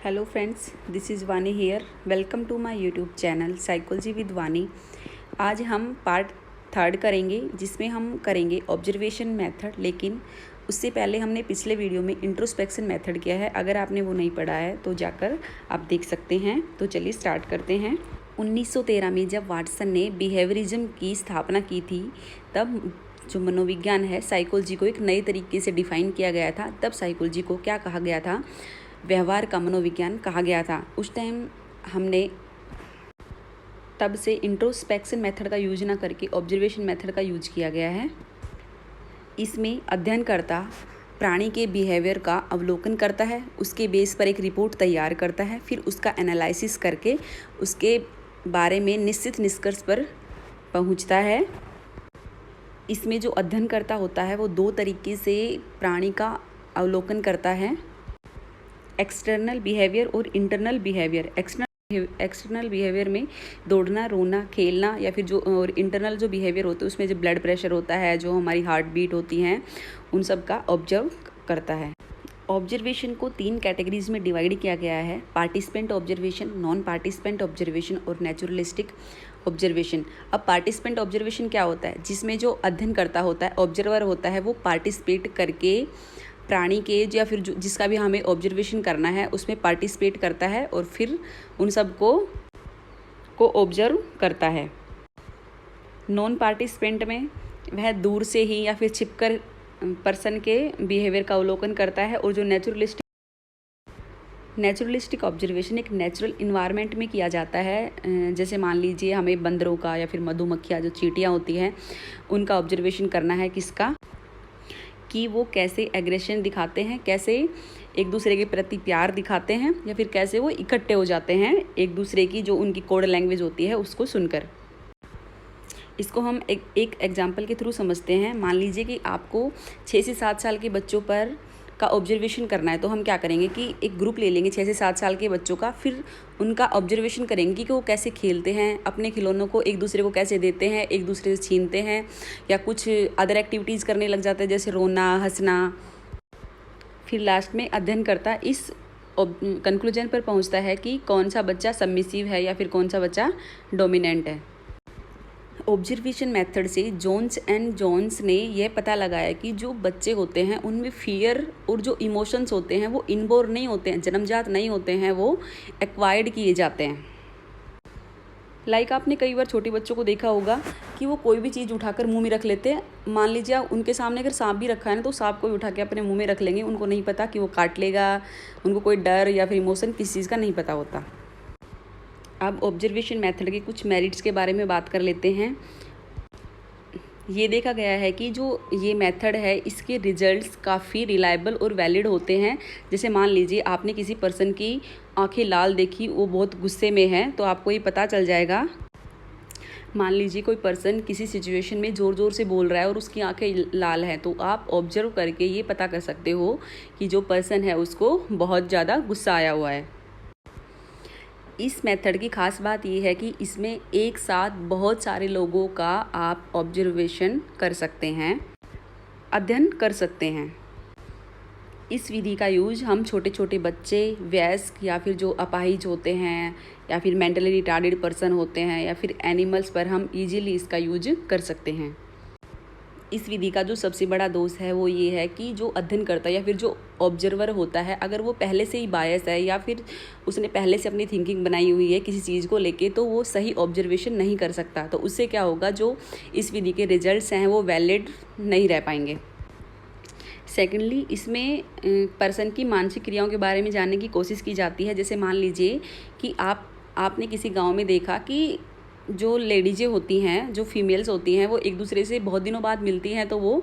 Hello friends, this is Vani here. Welcome to my YouTube channel psychology with Vani. आज हम part third करेंगे जिसमें हम करेंगे ऑब्जर्वेशन मेथड। लेकिन उससे पहले हमने पिछले वीडियो में इंट्रोस्पेक्शन मेथड किया है। अगर आपने वो नहीं पढ़ा है तो जाकर आप देख सकते हैं। तो चलिए स्टार्ट करते हैं। 1913 में जब वाटसन ने बिहेवियरिज्म की स्थापना की थी, तब जो मनोविज्ञान है, साइकोलॉजी को एक नए तरीके से डिफ़ाइन किया गया था। तब साइकोलॉजी को क्या कहा गया था? व्यवहार का मनोविज्ञान कहा गया था। उस टाइम हमने तब से इंट्रोस्पेक्शन मेथड का यूज ना करके ऑब्जर्वेशन मेथड का यूज किया गया है। इसमें अध्ययनकर्ता प्राणी के बिहेवियर का अवलोकन करता है, उसके बेस पर एक रिपोर्ट तैयार करता है, फिर उसका एनालिसिस करके उसके बारे में निश्चित निष्कर्ष पर पहुंचता है। इसमें जो अध्ययनकर्ता होता है वो दो तरीके से प्राणी का अवलोकन करता है, एक्सटर्नल बिहेवियर और इंटरनल बिहेवियर। एक्सटर्नल बिहेवियर में दौड़ना, रोना, खेलना, या फिर जो और इंटरनल जो बिहेवियर होता है उसमें जो ब्लड प्रेशर होता है, जो हमारी हार्ट बीट होती हैं, उन सब का ऑब्जर्व करता है। ऑब्जर्वेशन को 3 कैटेगरीज में डिवाइड किया गया है: participant observation, non participant observation और नेचुरलिस्टिक ऑब्जर्वेशन। अब पार्टिसिपेंट ऑब्जर्वेशन क्या होता है? जिसमें जो अध्ययन करता होता है, ऑब्जर्वर होता है, वो पार्टिसिपेट करके प्राणी के या फिर जिसका भी हमें ऑब्जर्वेशन करना है उसमें पार्टिसिपेट करता है और फिर उन सब को ऑब्जर्व करता है। नॉन पार्टिसिपेंट में वह दूर से ही या फिर छिपकर पर्सन के बिहेवियर का अवलोकन करता है। और जो नेचुरलिस्टिक ऑब्जर्वेशन एक नेचुरल इन्वायरमेंट में किया जाता है। जैसे मान लीजिए हमें बंदरों का या फिर मधुमक्खियाँ, जो चींटियाँ होती हैं, उनका ऑब्जर्वेशन करना है। किसका? कि वो कैसे एग्रेशन दिखाते हैं, कैसे एक दूसरे के प्रति प्यार दिखाते हैं, या फिर कैसे वो इकट्ठे हो जाते हैं एक दूसरे की जो उनकी कोड लैंग्वेज होती है उसको सुनकर। इसको हम एक एग्जाम्पल के थ्रू समझते हैं। मान लीजिए कि आपको 6 से 7 साल के बच्चों पर का ऑब्जर्वेशन करना है, तो हम क्या करेंगे कि एक ग्रुप ले लेंगे 6 से 7 साल के बच्चों का, फिर उनका ऑब्जर्वेशन करेंगे कि वो कैसे खेलते हैं, अपने खिलौनों को एक दूसरे को कैसे देते हैं, एक दूसरे से छीनते हैं, या कुछ अदर एक्टिविटीज़ करने लग जाते हैं जैसे रोना, हंसना। फिर लास्ट में अध्ययन करता इस कंक्लूजन पर पहुंचता है कि कौन सा बच्चा सबमिसिव है या फिर कौन सा बच्चा डोमिनेंट है। ऑब्जर्वेशन मेथड से जोन्स एंड जोन्स ने यह पता लगाया कि जो बच्चे होते हैं उनमें फियर और जो इमोशंस होते हैं वो इनबोर्न नहीं होते हैं, जन्मजात नहीं होते हैं, वो एक्वायर्ड किए जाते हैं। आपने कई बार छोटे बच्चों को देखा होगा कि वो कोई भी चीज़ उठाकर मुंह में रख लेते हैं। मान लीजिए उनके सामने अगर सांप भी रखा है ना, तो सांप को उठा के अपने मुंह में रख लेंगे। उनको नहीं पता कि वो काट लेगा, उनको कोई डर या फिर इमोशन किसी चीज़ का नहीं पता होता। अब ऑब्जर्वेशन मेथड के कुछ मेरिट्स के बारे में बात कर लेते हैं। ये देखा गया है कि जो ये मेथड है इसके रिजल्ट्स काफ़ी रिलायबल और वैलिड होते हैं। जैसे मान लीजिए आपने किसी पर्सन की आंखें लाल देखी, वो बहुत गुस्से में है, तो आपको ये पता चल जाएगा। मान लीजिए कोई पर्सन किसी सिचुएशन में ज़ोर ज़ोर से बोल रहा है और उसकी आंखें लाल हैं, तो आप ऑब्जर्व करके ये पता कर सकते हो कि जो पर्सन है उसको बहुत ज़्यादा गुस्सा आया हुआ है। इस मेथड की ख़ास बात यह है कि इसमें एक साथ बहुत सारे लोगों का आप ऑब्जर्वेशन कर सकते हैं, अध्ययन कर सकते हैं। इस विधि का यूज हम छोटे छोटे बच्चे, वयस्क, या फिर जो अपाहिज होते हैं, या फिर मेंटली रिटार्डेड पर्सन होते हैं, या फिर एनिमल्स पर हम इजीली इसका यूज कर सकते हैं। इस विधि का जो सबसे बड़ा दोष है वो ये है कि जो अध्ययन करता है या फिर जो ऑब्जर्वर होता है, अगर वो पहले से ही बायस है या फिर उसने पहले से अपनी थिंकिंग बनाई हुई है किसी चीज़ को लेके, तो वो सही ऑब्जर्वेशन नहीं कर सकता। तो उससे क्या होगा, जो इस विधि के रिजल्ट्स हैं वो वैलिड नहीं रह पाएंगे। सेकेंडली, इसमें पर्सन की मानसिक क्रियाओं के बारे में जानने की कोशिश की जाती है। जैसे मान लीजिए कि आपने किसी गाँव में देखा कि जो लेडीज़ें होती हैं, जो फीमेल्स होती हैं, वो एक दूसरे से बहुत दिनों बाद मिलती हैं, तो वो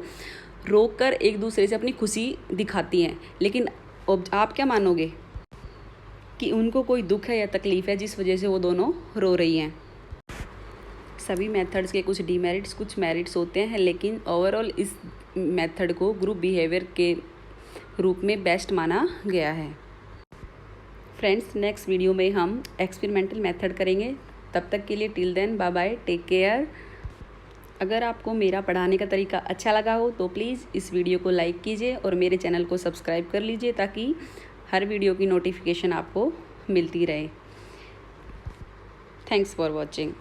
रोक कर एक दूसरे से अपनी खुशी दिखाती हैं। लेकिन आप क्या मानोगे कि उनको कोई दुख है या तकलीफ़ है जिस वजह से वो दोनों रो रही हैं। सभी मेथड्स के कुछ डीमेरिट्स, कुछ मेरिट्स होते हैं, लेकिन ओवरऑल इस मेथड को ग्रुप बिहेवियर के रूप में बेस्ट माना गया है। फ्रेंड्स, नेक्स्ट वीडियो में हम एक्सपेरिमेंटल मेथड करेंगे। तब तक के लिए till then bye bye, take care. अगर आपको मेरा पढ़ाने का तरीका अच्छा लगा हो तो प्लीज़ इस वीडियो को लाइक कीजिए और मेरे चैनल को सब्सक्राइब कर लीजिए, ताकि हर वीडियो की नोटिफिकेशन आपको मिलती रहे। Thanks for watching.